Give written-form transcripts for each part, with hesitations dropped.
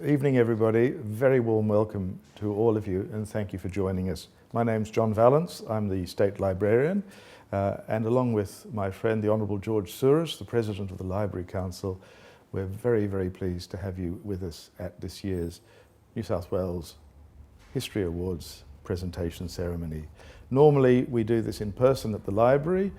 Evening everybody, very warm welcome to all of you and thank you for joining us. My name's John Vallance, I'm the State Librarian and along with my friend the Honourable George Souris, the President of the Library Council, we're very pleased to have you with us at this year's New South Wales History Awards presentation ceremony. Normally we do this in person at the library.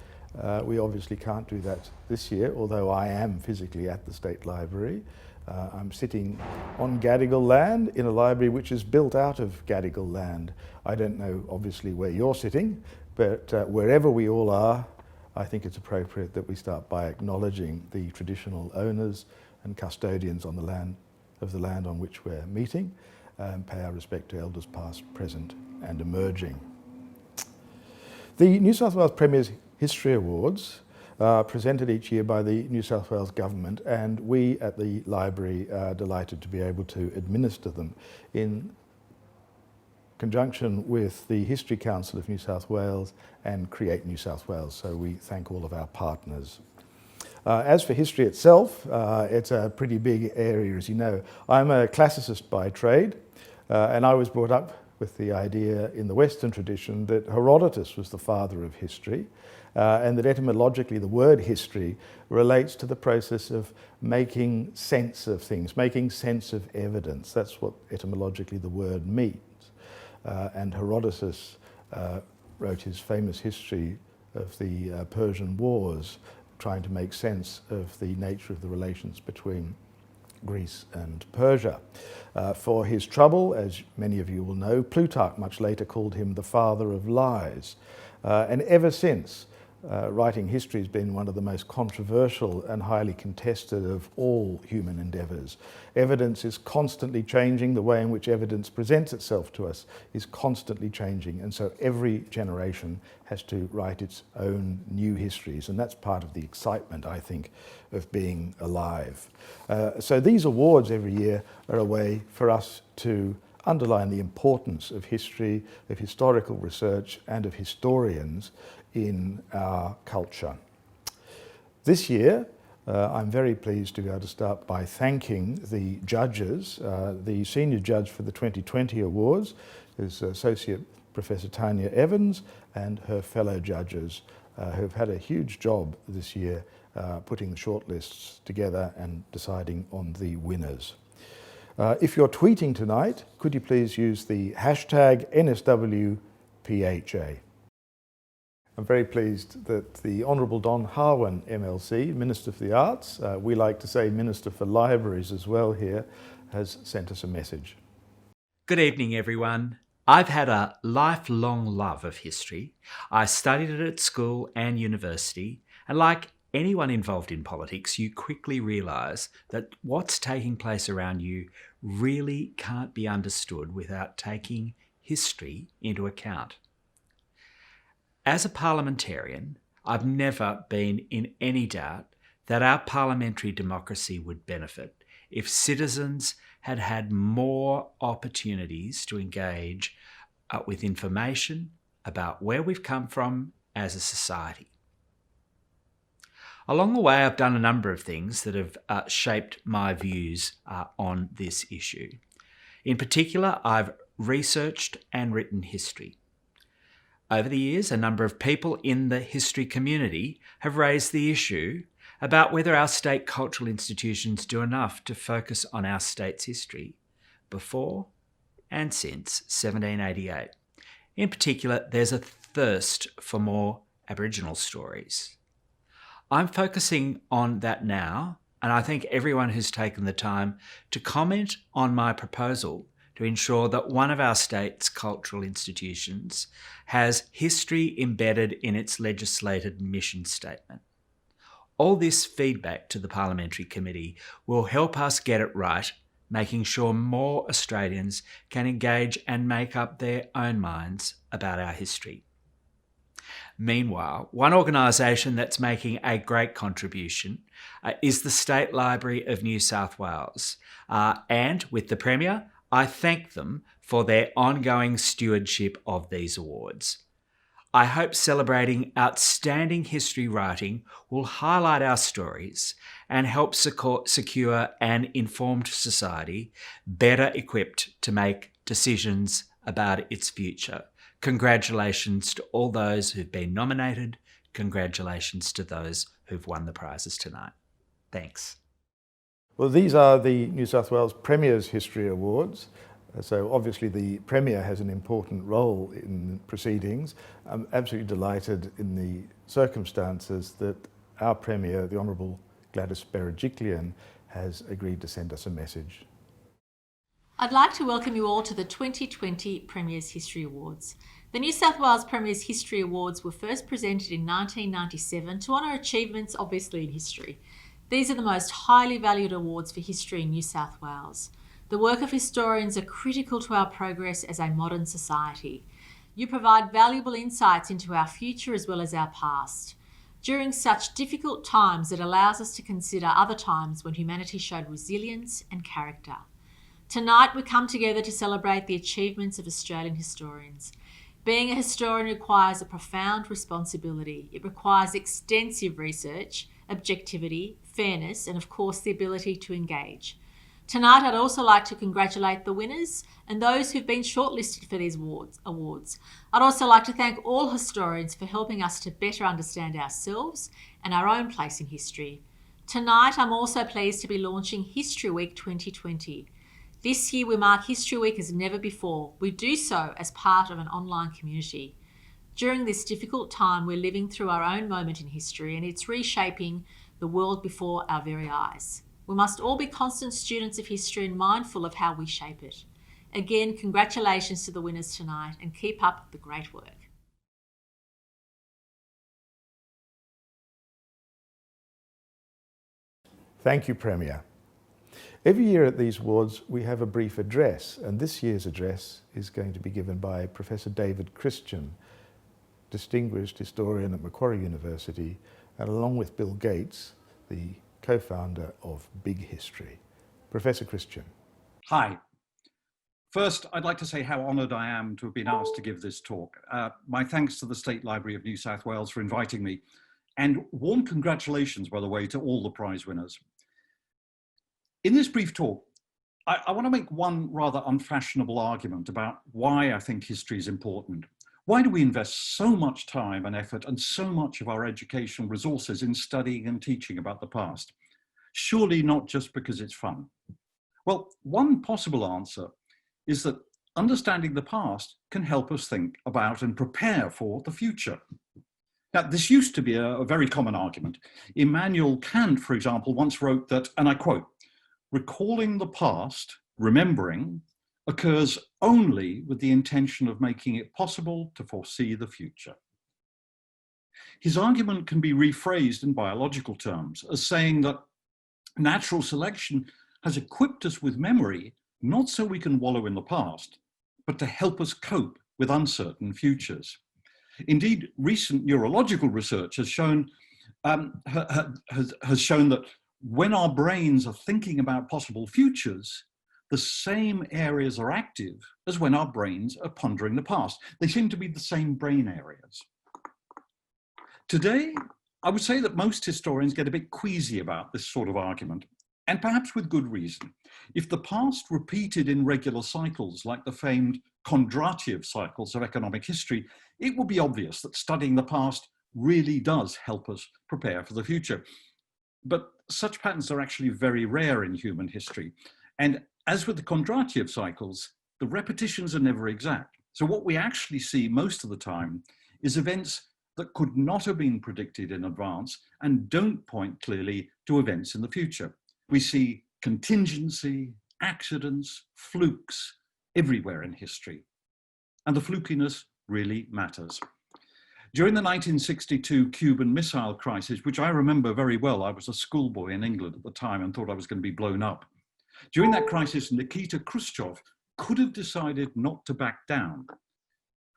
We obviously can't do that this year, although I am physically at the State Library. I'm sitting on Gadigal land in a library which is built out of Gadigal land. I don't know obviously where you're sitting, but wherever we all are, I think it's appropriate that we start by acknowledging the traditional owners and custodians on the land on which we're meeting, and pay our respect to elders past, present and emerging. The New South Wales Premier's History Awards are presented each year by the New South Wales Government, and we at the library are delighted to be able to administer them in conjunction with the History Council of New South Wales and Create New South Wales, so we thank all of our partners. As for history itself, it's a pretty big area, as you know. I'm a classicist by trade, and I was brought up with the idea in the Western tradition that Herodotus was the father of history, and that etymologically the word history relates to the process of making sense of things, making sense of evidence. That's what etymologically the word means. And Herodotus wrote his famous history of the Persian Wars, trying to make sense of the nature of the relations between Greece and Persia. For his trouble, as many of you will know, Plutarch much later called him the father of lies. And ever since, writing history has been one of the most controversial and highly contested of all human endeavours. Evidence is constantly changing. The way in which evidence presents itself to us is constantly changing, and so every generation has to write its own new histories, and that's part of the excitement, I think, of being alive. So these awards every year are a way for us to underline the importance of history, of historical research and of historians in our culture. This year, I'm very pleased to be able to start by thanking the judges. The senior judge for the 2020 awards is Associate Professor Tanya Evans and her fellow judges who've had a huge job this year putting the shortlists together and deciding on the winners. If you're tweeting tonight, could you please use the hashtag NSWPHA. I'm very pleased that the Honourable Don Harwin MLC, Minister for the Arts, we like to say Minister for Libraries as well here, has sent us a message. Good evening everyone. I've had a lifelong love of history. I studied it at school and university, and like anyone involved in politics, you quickly realise that what's taking place around you really can't be understood without taking history into account. As a parliamentarian, I've never been in any doubt that our parliamentary democracy would benefit if citizens had had more opportunities to engage with information about where we've come from as a society. Along the way, I've done a number of things that have shaped my views on this issue. In particular, I've researched and written history. Over the years, a number of people in the history community have raised the issue about whether our state cultural institutions do enough to focus on our state's history before and since 1788. In particular, there's a thirst for more Aboriginal stories. I'm focusing on that now, and I thank everyone who's taken the time to comment on my proposal to ensure that one of our state's cultural institutions has history embedded in its legislated mission statement. All this feedback to the Parliamentary Committee will help us get it right, making sure more Australians can engage and make up their own minds about our history. Meanwhile, one organisation that's making a great contribution is the State Library of New South Wales. And with the Premier, I thank them for their ongoing stewardship of these awards. I hope celebrating outstanding history writing will highlight our stories and help secure an informed society better equipped to make decisions about its future. Congratulations to all those who've been nominated. Congratulations to those who've won the prizes tonight. Thanks. Well, these are the New South Wales Premier's History Awards. So obviously the Premier has an important role in proceedings. I'm absolutely delighted in the circumstances that our Premier, the Honourable Gladys Berejiklian, has agreed to send us a message. I'd like to welcome you all to the 2020 Premier's History Awards. The New South Wales Premier's History Awards were first presented in 1997 to honour achievements obviously in history. These are the most highly valued awards for history in New South Wales. The work of historians are critical to our progress as a modern society. You provide valuable insights into our future as well as our past. During such difficult times, it allows us to consider other times when humanity showed resilience and character. Tonight, we come together to celebrate the achievements of Australian historians. Being a historian requires a profound responsibility. It requires extensive research, objectivity, fairness, and of course, the ability to engage. Tonight, I'd also like to congratulate the winners and those who've been shortlisted for these awards. I'd also like to thank all historians for helping us to better understand ourselves and our own place in history. Tonight, I'm also pleased to be launching History Week 2020. This year, we mark History Week as never before. We do so as part of an online community. During this difficult time, we're living through our own moment in history, and it's reshaping the world before our very eyes. We must all be constant students of history and mindful of how we shape it. Again, congratulations to the winners tonight, and keep up the great work. Thank you, Premier. Every year at these awards we have a brief address, and this year's address is going to be given by Professor David Christian, distinguished historian at Macquarie University, and along with Bill Gates, the co-founder of Big History. Professor Christian. Hi. First, I'd like to say how honoured I am to have been asked to give this talk. My thanks to the State Library of New South Wales for inviting me, and warm congratulations, by the way, to all the prize winners. In this brief talk, I want to make one rather unfashionable argument about why I think history is important. Why do we invest so much time and effort and so much of our educational resources in studying and teaching about the past? Surely not just because it's fun. Well, one possible answer is that understanding the past can help us think about and prepare for the future. Now, this used to be a very common argument. Immanuel Kant, for example, once wrote that, and I quote, "Recalling the past, remembering, occurs only with the intention of making it possible to foresee the future." His argument can be rephrased in biological terms as saying that natural selection has equipped us with memory, not so we can wallow in the past, but to help us cope with uncertain futures. Indeed, recent neurological research has shown that when our brains are thinking about possible futures, the same areas are active as when our brains are pondering the past. They seem to be the same brain areas. Today, I would say that most historians get a bit queasy about this sort of argument, and perhaps with good reason. If the past repeated in regular cycles, like the famed Kondratiev cycles of economic history, it would be obvious that studying the past really does help us prepare for the future. But such patterns are actually very rare in human history. And as with the Kondratiev cycles, the repetitions are never exact. So what we actually see most of the time is events that could not have been predicted in advance and don't point clearly to events in the future. We see contingency, accidents, flukes everywhere in history. And the flukiness really matters. During the 1962 Cuban Missile Crisis, which I remember very well, I was a schoolboy in England at the time and thought I was going to be blown up. During that crisis, Nikita Khrushchev could have decided not to back down,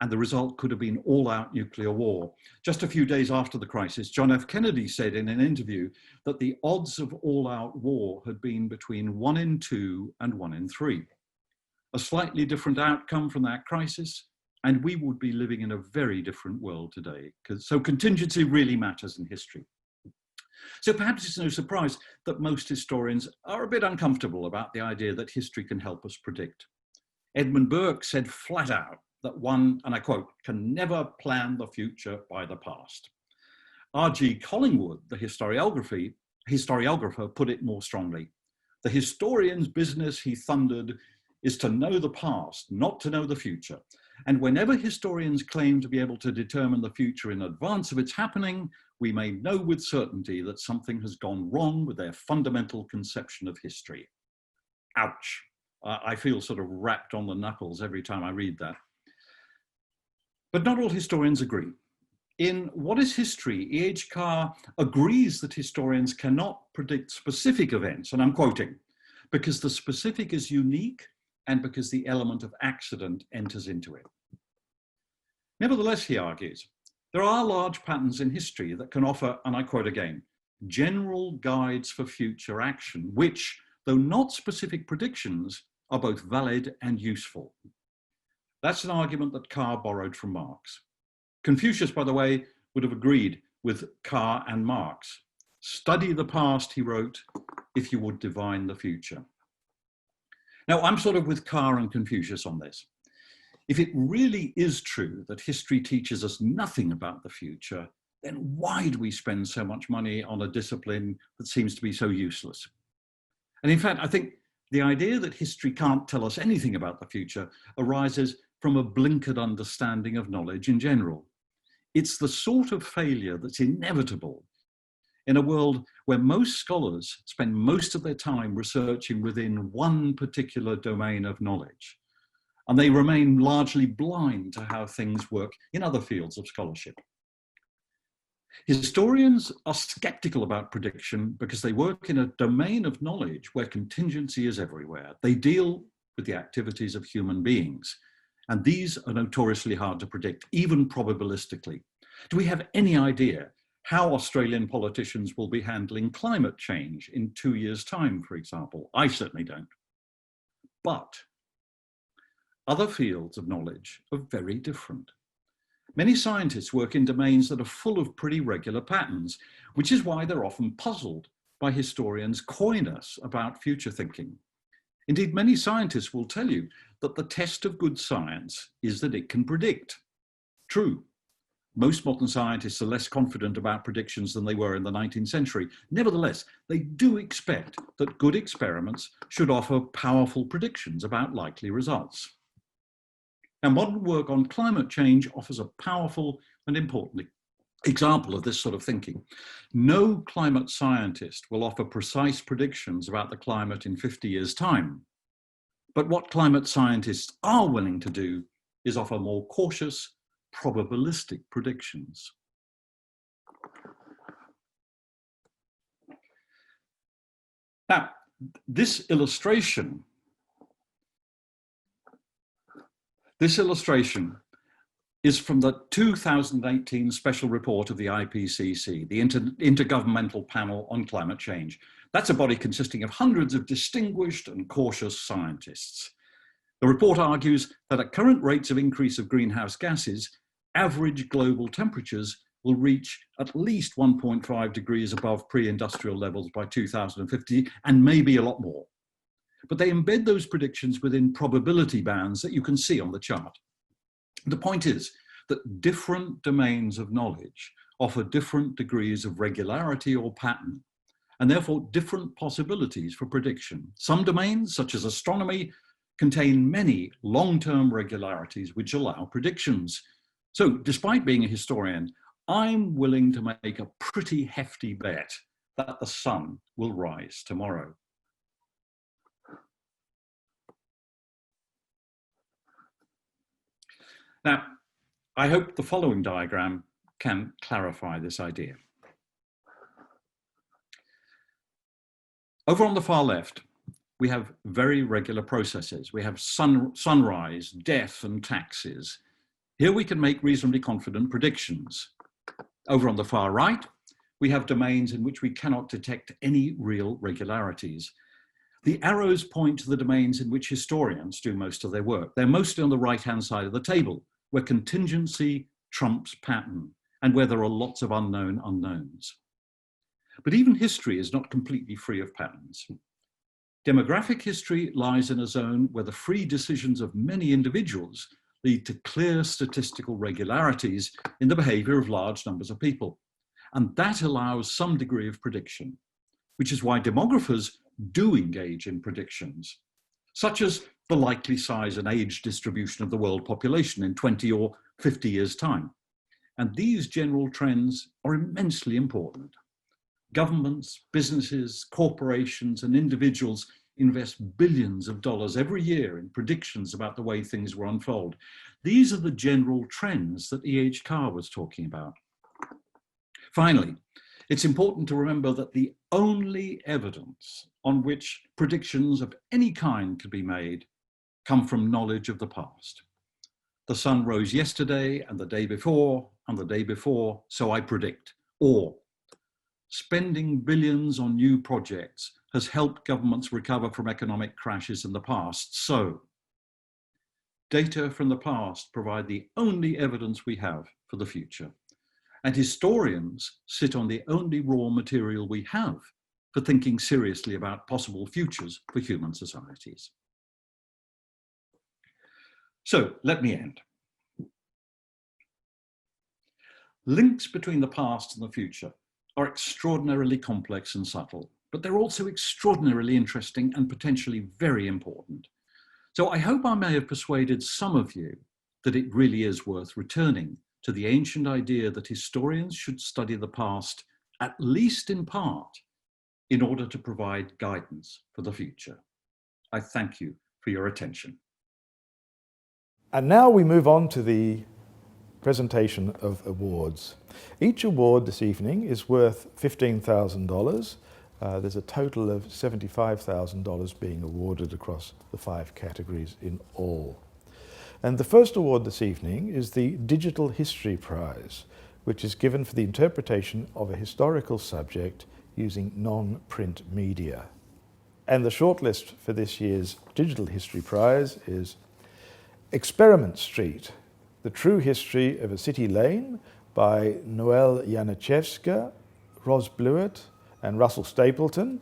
and the result could have been all-out nuclear war. Just a few days after the crisis, John F. Kennedy said in an interview that the odds of all-out war had been between 1 in 2 and 1 in 3. A slightly different outcome from that crisis, and we would be living in a very different world today. So contingency really matters in history. So perhaps it's no surprise that most historians are a bit uncomfortable about the idea that history can help us predict. Edmund Burke said flat out that one, and I quote, can never plan the future by the past. R.G. Collingwood, the historiographer, put it more strongly. The historian's business, he thundered, is to know the past, not to know the future. And whenever historians claim to be able to determine the future in advance of its happening, we may know with certainty that something has gone wrong with their fundamental conception of history. Ouch. I feel sort of rapped on the knuckles every time I read that. But not all historians agree. In What is History, E.H. Carr agrees that historians cannot predict specific events, and I'm quoting, because the specific is unique and because the element of accident enters into it. Nevertheless, he argues, there are large patterns in history that can offer, and I quote again, general guides for future action, which, though not specific predictions, are both valid and useful. That's an argument that Carr borrowed from Marx. Confucius, by the way, would have agreed with Carr and Marx. Study the past, he wrote, if you would divine the future. Now, I'm sort of with Carr and Confucius on this. If it really is true that history teaches us nothing about the future, then why do we spend so much money on a discipline that seems to be so useless? And in fact, I think the idea that history can't tell us anything about the future arises from a blinkered understanding of knowledge in general. It's the sort of failure that's inevitable in a world where most scholars spend most of their time researching within one particular domain of knowledge, and they remain largely blind to how things work in other fields of scholarship. Historians are skeptical about prediction because they work in a domain of knowledge where contingency is everywhere. They deal with the activities of human beings, and these are notoriously hard to predict, even probabilistically. Do we have any idea how Australian politicians will be handling climate change in 2 years' time, for example? I certainly don't. But other fields of knowledge are very different. Many scientists work in domains that are full of pretty regular patterns, which is why they're often puzzled by historians' coyness about future thinking. Indeed, many scientists will tell you that the test of good science is that it can predict. True, most modern scientists are less confident about predictions than they were in the 19th century. Nevertheless, they do expect that good experiments should offer powerful predictions about likely results. Now, modern work on climate change offers a powerful and important example of this sort of thinking. No climate scientist will offer precise predictions about the climate in 50 years' time. But what climate scientists are willing to do is offer more cautious, probabilistic predictions. Now, this illustration is from the 2018 special report of the IPCC, the Intergovernmental Panel on Climate Change. That's a body consisting of hundreds of distinguished and cautious scientists. The report argues that at current rates of increase of greenhouse gases, average global temperatures will reach at least 1.5 degrees above pre-industrial levels by 2050, and maybe a lot more. But they embed those predictions within probability bands that you can see on the chart. The point is that different domains of knowledge offer different degrees of regularity or pattern, and therefore different possibilities for prediction. Some domains, such as astronomy, contain many long-term regularities which allow predictions. So despite being a historian, I'm willing to make a pretty hefty bet that the sun will rise tomorrow. Now, I hope the following diagram can clarify this idea. Over on the far left, we have very regular processes. We have sunrise, death, and taxes. Here we can make reasonably confident predictions. Over on the far right, we have domains in which we cannot detect any real regularities. The arrows point to the domains in which historians do most of their work. They're mostly on the right-hand side of the table, where contingency trumps pattern and where there are lots of unknown unknowns. But even history is not completely free of patterns. Demographic history lies in a zone where the free decisions of many individuals lead to clear statistical regularities in the behavior of large numbers of people. And that allows some degree of prediction, which is why demographers do engage in predictions, such as the likely size and age distribution of the world population in 20 or 50 years' time. And these general trends are immensely important. Governments, businesses, corporations, and individuals invest billions of dollars every year in predictions about the way things will unfold. These are the general trends that E.H. Carr was talking about. Finally, it's important to remember that the only evidence on which predictions of any kind can be made come from knowledge of the past. The sun rose yesterday and the day before, so I predict. Or spending billions on new projects has helped governments recover from economic crashes in the past. So data from the past provide the only evidence we have for the future. And historians sit on the only raw material we have for thinking seriously about possible futures for human societies. So let me end. Links between the past and the future are extraordinarily complex and subtle, but they're also extraordinarily interesting and potentially very important. So I hope I may have persuaded some of you that it really is worth returning to the ancient idea that historians should study the past, at least in part, in order to provide guidance for the future. I thank you for your attention. And now we move on to the presentation of awards. Each award this evening is worth $15,000. There's a total of $75,000 being awarded across the 5 categories in all. And the first award this evening is the Digital History Prize, which is given for the interpretation of a historical subject using non-print media. And the shortlist for this year's Digital History Prize is Experiment Street, The True History of a City Lane by Noelle Janicevska, Ros Blewett and Russell Stapleton,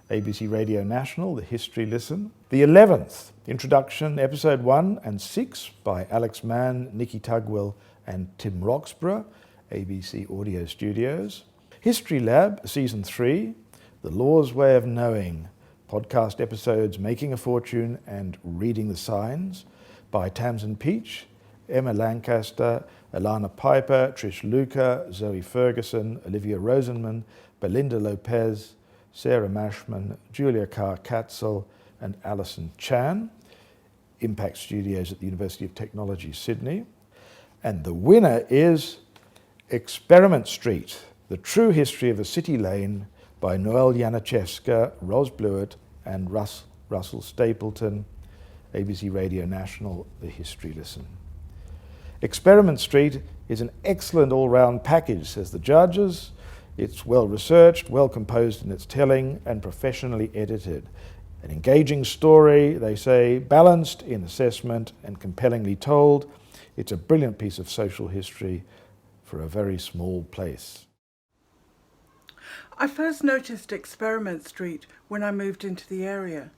ABC Radio National, The History Listen. The 11th, Introduction, Episode 1 and 6 by Alex Mann, Nikki Tugwell and Tim Roxburgh, ABC Audio Studios. History Lab, Season 3, The Law's Way of Knowing, podcast episodes Making a Fortune and Reading the Signs by Tamsin Peach, Emma Lancaster, Alana Piper, Trish Luca, Zoe Ferguson, Olivia Rosenman, Belinda Lopez, Sarah Mashman, Julia Carr-Katzel and Alison Chan, Impact Studios at the University of Technology, Sydney. And the winner is Experiment Street, The True History of a City Lane by Noelle Janicevska, Ros Blewett and Russell Stapleton, ABC Radio National, The History Listen. Experiment Street is an excellent all-round package, says the judges. It's well-researched, well-composed in its telling and professionally edited. An engaging story, they say, balanced in assessment and compellingly told. It's a brilliant piece of social history for a very small place. I first noticed Experiment Street when I moved into the area.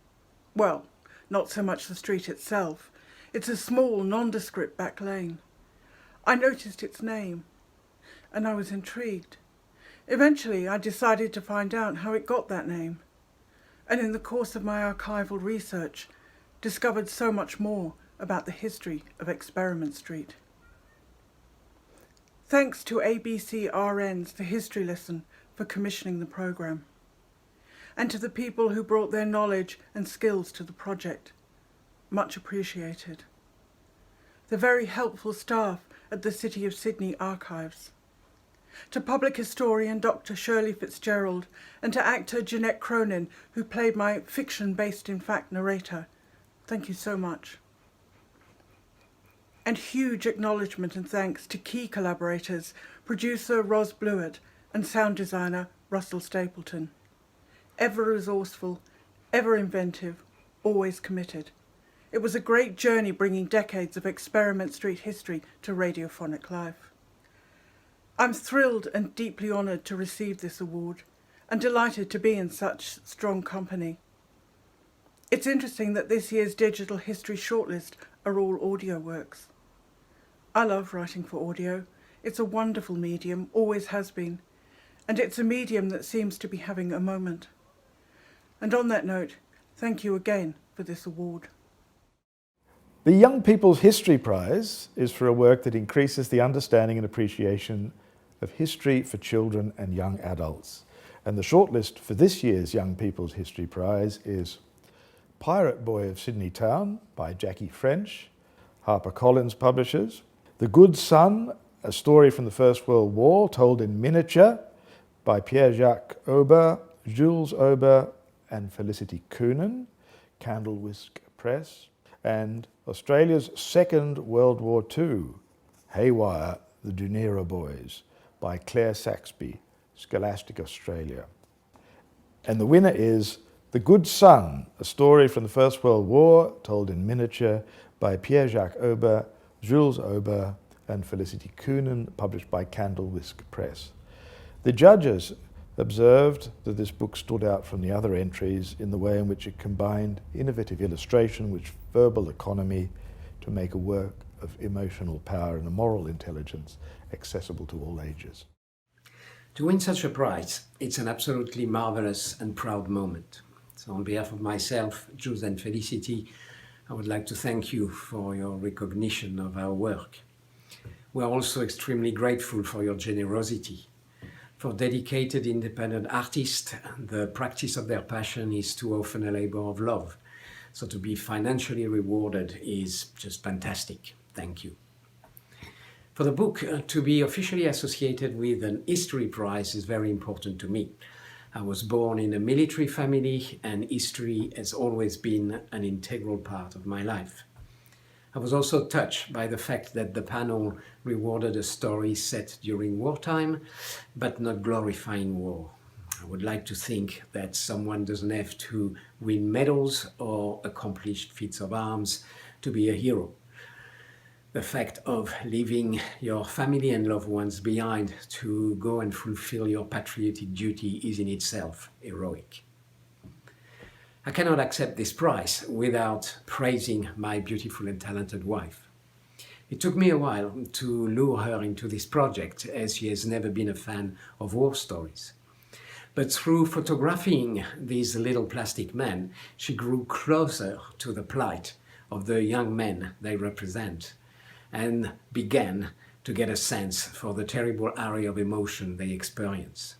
Well, not so much the street itself. It's a small, nondescript back lane. I noticed its name, and I was intrigued. Eventually, I decided to find out how it got that name, and in the course of my archival research, discovered so much more about the history of Experiment Street. Thanks to ABC RN's The History Lesson for commissioning the programme, and to the people who brought their knowledge and skills to the project. Much appreciated. The very helpful staff at the City of Sydney Archives. To public historian Dr. Shirley Fitzgerald and to actor Jeanette Cronin, who played my fiction-based-in-fact narrator. Thank you so much. And huge acknowledgement and thanks to key collaborators, producer Ros Blewett and sound designer Russell Stapleton. Ever resourceful, ever inventive, always committed. It was a great journey bringing decades of Experiment Street history to radiophonic life. I'm thrilled and deeply honoured to receive this award and delighted to be in such strong company. It's interesting that this year's digital history shortlist are all audio works. I love writing for audio. It's a wonderful medium, always has been, and it's a medium that seems to be having a moment. And on that note, thank you again for this award. The Young People's History Prize is for a work that increases the understanding and appreciation of history for children and young adults. And the shortlist for this year's Young People's History Prize is Pirate Boy of Sydney Town by Jackie French, HarperCollins Publishers. The Good Son, a story from the First World War told in miniature by Pierre-Jacques Aubert, Jules Aubert and Felicity Coonan, Candle Whisk Press. And Australia's Second World War II, Haywire, the Dunera Boys by Claire Saxby, Scholastic Australia. And the winner is The Good Son, a story from the First World War told in miniature by Pierre-Jacques Aubert, Jules Aubert and Felicity Coonan, published by Candle Whisk Press. The judges observed that this book stood out from the other entries in the way in which it combined innovative illustration with verbal economy to make a work of emotional power and a moral intelligence accessible to all ages. To win such a prize, it's an absolutely marvelous and proud moment. So on behalf of myself, Jules and Felicity, I would like to thank you for your recognition of our work. We are also extremely grateful for your generosity. For dedicated independent artists, the practice of their passion is too often a labor of love. So to be financially rewarded is just fantastic. Thank you. For the book to be officially associated with an history prize is very important to me. I was born in a military family and history has always been an integral part of my life. I was also touched by the fact that the panel rewarded a story set during wartime, but not glorifying war. I would like to think that someone doesn't have to win medals or accomplish feats of arms to be a hero. The fact of leaving your family and loved ones behind to go and fulfill your patriotic duty is in itself heroic. I cannot accept this prize without praising my beautiful and talented wife. It took me a while to lure her into this project, as she has never been a fan of war stories. But through photographing these little plastic men, she grew closer to the plight of the young men they represent, and began to get a sense for the terrible array of emotion they experience.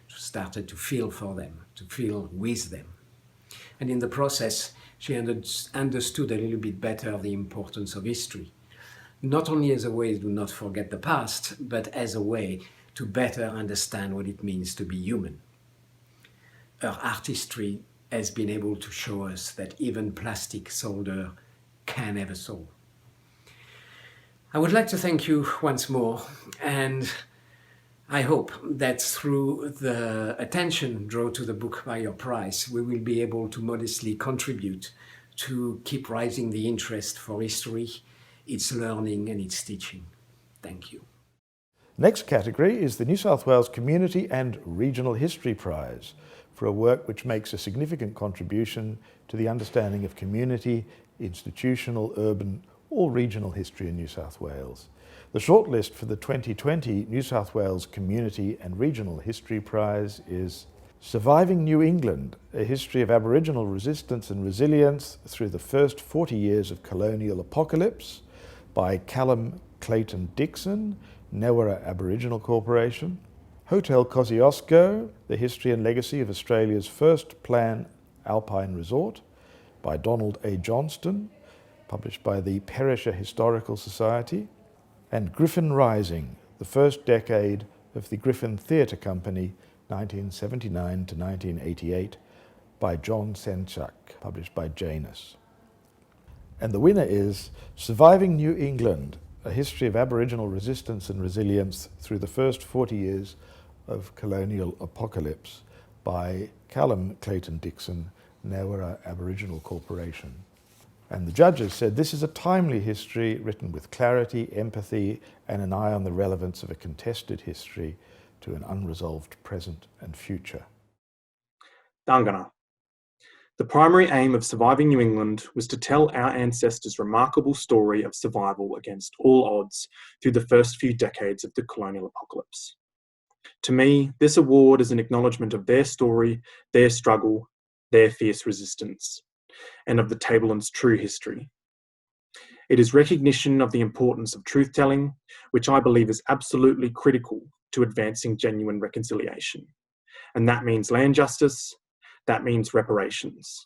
She started to feel for them, to feel with them. And in the process, she understood a little bit better the importance of history, not only as a way to not forget the past, but as a way to better understand what it means to be human. Her artistry has been able to show us that even plastic solder can have a soul. I would like to thank you once more, and I hope that through the attention drawn to the book by your prize, we will be able to modestly contribute to keep rising the interest for history, its learning and its teaching. Thank you. Next category is the New South Wales Community and Regional History Prize for a work which makes a significant contribution to the understanding of community, institutional, urban, or regional history in New South Wales. The shortlist for the 2020 New South Wales Community and Regional History Prize is Surviving New England, a history of Aboriginal resistance and resilience through the first 40 years of colonial apocalypse by Callum Clayton Dixon, Newara Aboriginal Corporation. Hotel Kosciuszko, the history and legacy of Australia's first planned alpine resort by Donald A. Johnston, published by the Perisher Historical Society. And Griffin Rising, the first decade of the Griffin Theatre Company, 1979 to 1988, by John Senchak, published by Janus. And the winner is Surviving New England, a history of Aboriginal resistance and resilience through the first 40 years of colonial apocalypse by Callum Clayton Dixon, Newara Aboriginal Corporation. And the judges said this is a timely history written with clarity, empathy, and an eye on the relevance of a contested history to an unresolved present and future. Dangana. The primary aim of Surviving New England was to tell our ancestors' remarkable story of survival against all odds through the first few decades of the colonial apocalypse. To me, this award is an acknowledgement of their story, their struggle, their fierce resistance, and of the Tablelands' true history. It is recognition of the importance of truth-telling, which I believe is absolutely critical to advancing genuine reconciliation. And that means land justice, that means reparations.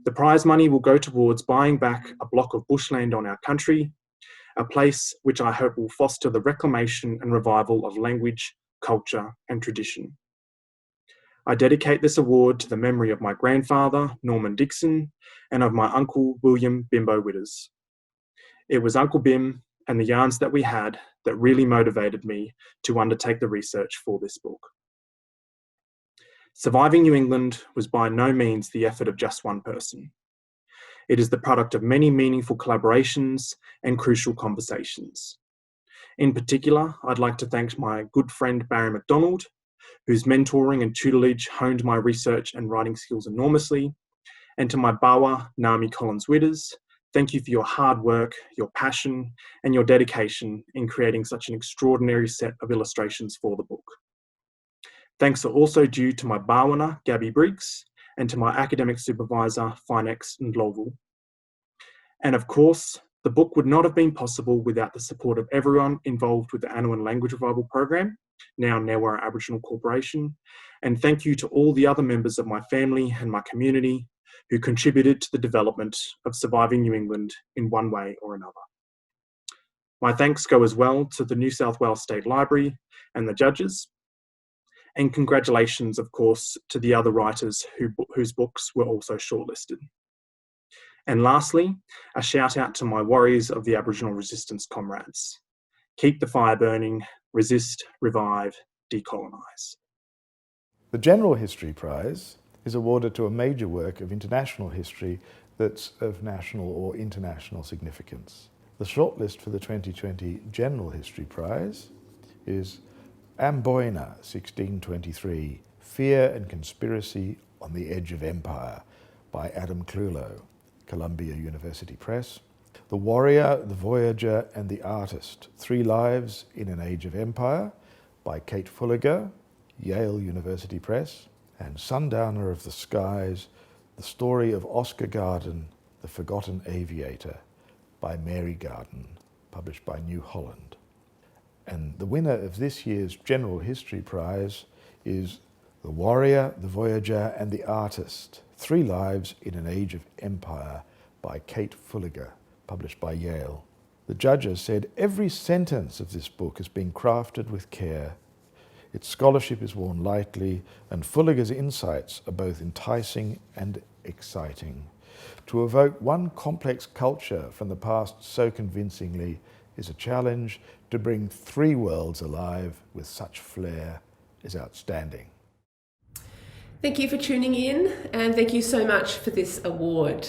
The prize money will go towards buying back a block of bushland on our country, a place which I hope will foster the reclamation and revival of language, culture, and tradition. I dedicate this award to the memory of my grandfather, Norman Dixon, and of my uncle, William Bimbo Witters. It was Uncle Bim and the yarns that we had that really motivated me to undertake the research for this book. Surviving New England was by no means the effort of just one person. It is the product of many meaningful collaborations and crucial conversations. In particular, I'd like to thank my good friend Barry McDonald, whose mentoring and tutelage honed my research and writing skills enormously, and to my Bawa, Naomi Collins-Witters. Thank you for your hard work, your passion, and your dedication in creating such an extraordinary set of illustrations for the book. Thanks are also due to my Bawana, Gabby Briggs, and to my academic supervisor, Finex Ndlovu. And of course, the book would not have been possible without the support of everyone involved with the Anouan Language Revival Program, now Newara Aboriginal Corporation. And thank you to all the other members of my family and my community who contributed to the development of Surviving New England in one way or another. My thanks go as well to the New South Wales State Library and the judges. And congratulations, of course, to the other writers whose books were also shortlisted. And lastly, a shout out to my warriors of the Aboriginal resistance comrades. Keep the fire burning, resist, revive, decolonise. The General History Prize is awarded to a major work of international history that's of national or international significance. The shortlist for the 2020 General History Prize is Amboina, 1623, Fear and Conspiracy on the Edge of Empire by Adam Clulow, Columbia University Press. The Warrior, the Voyager and the Artist, 3 Lives in an Age of Empire by Kate Fulliger, Yale University Press. And Sundowner of the Skies, the Story of Oscar Garden, the Forgotten Aviator by Mary Garden, published by New Holland. And the winner of this year's General History Prize is The Warrior, the Voyager and the Artist, 3 Lives in an Age of Empire by Kate Fulliger, published by Yale. The judges said every sentence of this book has been crafted with care. Its scholarship is worn lightly, and Fulliger's insights are both enticing and exciting. To evoke one complex culture from the past so convincingly is a challenge. To bring 3 worlds alive with such flair is outstanding. Thank you for tuning in, and thank you so much for this award.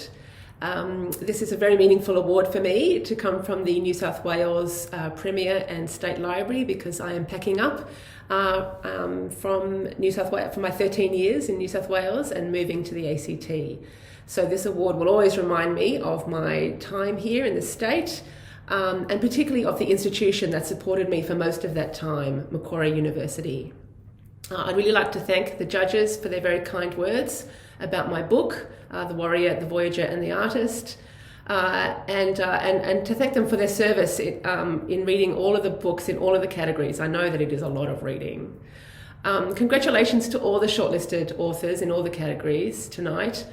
This is a very meaningful award for me to come from the New South Wales Premier and State Library, because I am packing up from New South Wales for my 13 years in New South Wales and moving to the ACT. So this award will always remind me of my time here in the state, and particularly of the institution that supported me for most of that time, Macquarie University. I'd really like to thank the judges for their very kind words about my book, The Warrior, the Voyager and the Artist, and to thank them for their service in reading all of the books in all of the categories. I know that it is a lot of reading. Congratulations to all the shortlisted authors in all the categories tonight.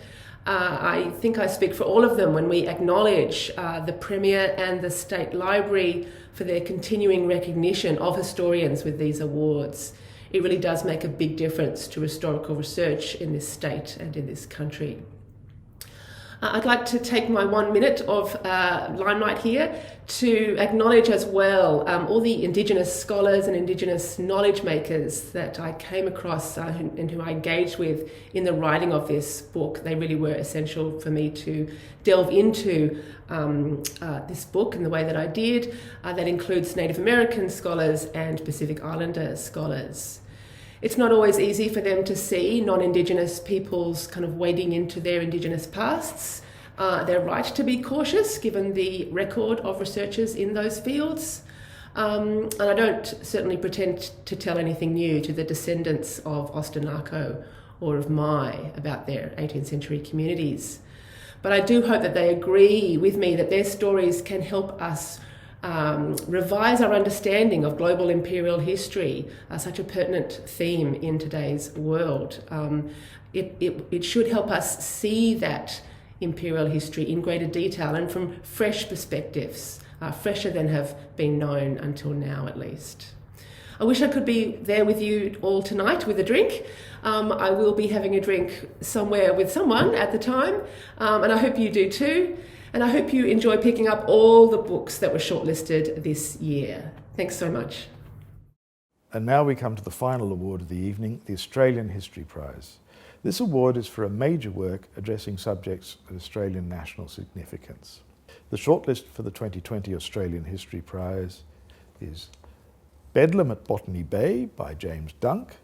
I think I speak for all of them when we acknowledge the Premier and the State Library for their continuing recognition of historians with these awards. It really does make a big difference to historical research in this state and in this country. I'd like to take my 1 minute of limelight here to acknowledge as well all the Indigenous scholars and Indigenous knowledge makers that I came across and who I engaged with in the writing of this book. They really were essential for me to delve into this book in the way that I did. That includes Native American scholars and Pacific Islander scholars. It's not always easy for them to see non-Indigenous peoples kind of wading into their Indigenous pasts. They're right to be cautious given the record of researchers in those fields. And I don't certainly pretend to tell anything new to the descendants of Ostanako or of Mai about their 18th century communities. But I do hope that they agree with me that their stories can help us revise our understanding of global imperial history, such a pertinent theme in today's world. It should help us see that imperial history in greater detail and from fresh perspectives, fresher than have been known until now at least. I wish I could be there with you all tonight with a drink. I will be having a drink somewhere with someone at the time, and I hope you do too. And I hope you enjoy picking up all the books that were shortlisted this year. Thanks so much. And now we come to the final award of the evening, the Australian History Prize. This award is for a major work addressing subjects of Australian national significance. The shortlist for the 2020 Australian History Prize is Bedlam at Botany Bay by James Dunk,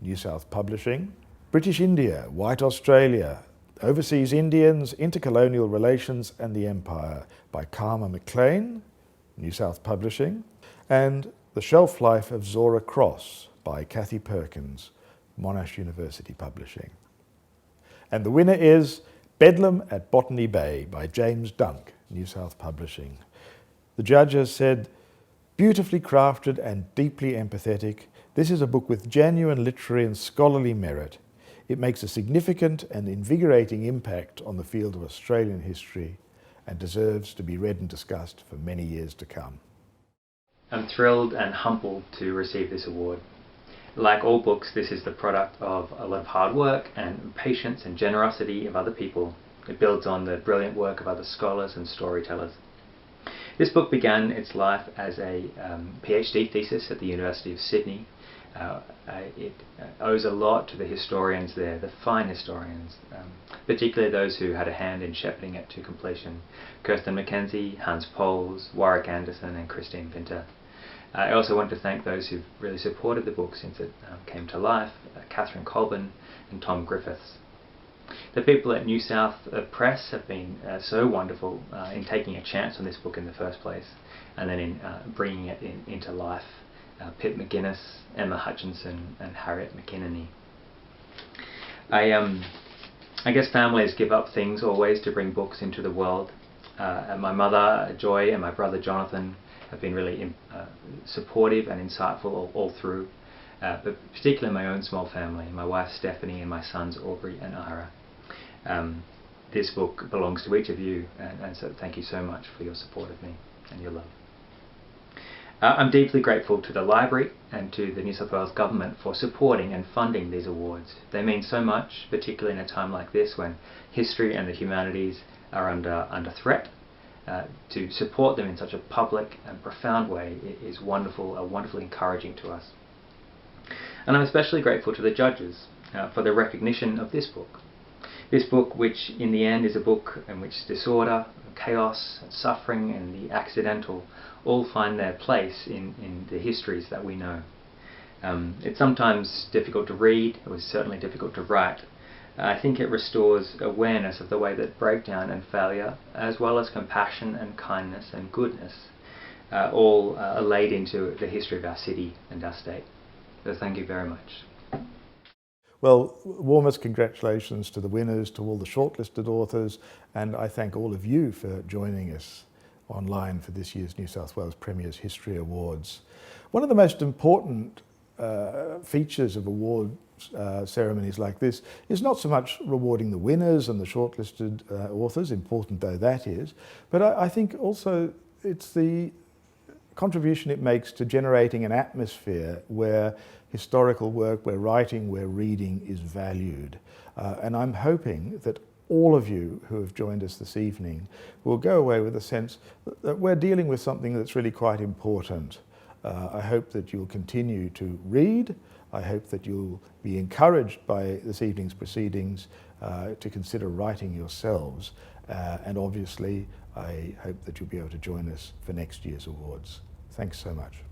New South Publishing; British India, White Australia, Overseas Indians, Intercolonial Relations and the Empire by Karma McLean, New South Publishing; and The Shelf Life of Zora Cross by Kathy Perkins, Monash University Publishing. And the winner is Bedlam at Botany Bay by James Dunk, New South Publishing. The judges said, beautifully crafted and deeply empathetic, this is a book with genuine literary and scholarly merit. It makes a significant and invigorating impact on the field of Australian history and deserves to be read and discussed for many years to come. I'm thrilled and humbled to receive this award. Like all books, this is the product of a lot of hard work and patience and generosity of other people. It builds on the brilliant work of other scholars and storytellers. This book began its life as a PhD thesis at the University of Sydney. It owes a lot to the historians there, the fine historians, particularly those who had a hand in shepherding it to completion. Kirsten Mackenzie, Hans Pols, Warwick Anderson and Christine Vinter. I also want to thank those who've really supported the book since it came to life, Catherine Colburn and Tom Griffiths. The people at New South Press have been so wonderful in taking a chance on this book in the first place and then in bringing it into life. Pip McGuinness, Emma Hutchinson and Harriet McKinney. I guess families give up things always to bring books into the world. And my mother Joy and my brother Jonathan have been really supportive and insightful all through, but particularly my own small family, my wife Stephanie and my sons Aubrey and Ira. This book belongs to each of you, and so thank you so much for your support of me and your love. I'm deeply grateful to the library and to the New South Wales Government for supporting and funding these awards. They mean so much, particularly in a time like this when history and the humanities are under threat. To support them in such a public and profound way is wonderfully encouraging to us. And I'm especially grateful to the judges for the recognition of this book. This book, which in the end is a book in which disorder, chaos, suffering and the accidental all find their place in the histories that we know. It's sometimes difficult to read, it was certainly difficult to write. I think it restores awareness of the way that breakdown and failure, as well as compassion and kindness and goodness, all are laid into the history of our city and our state. So thank you very much. Well, warmest congratulations to the winners, to all the shortlisted authors, and I thank all of you for joining us online for this year's New South Wales Premier's History Awards. One of the most important features of award ceremonies like this is not so much rewarding the winners and the shortlisted authors, important though that is, but I think also it's the contribution it makes to generating an atmosphere where historical work, where writing, where reading is valued. And I'm hoping that all of you who have joined us this evening will go away with a sense that we're dealing with something that's really quite important. I hope that you'll continue to read. I hope that you'll be encouraged by this evening's proceedings to consider writing yourselves. And obviously, I hope that you'll be able to join us for next year's awards. Thanks so much.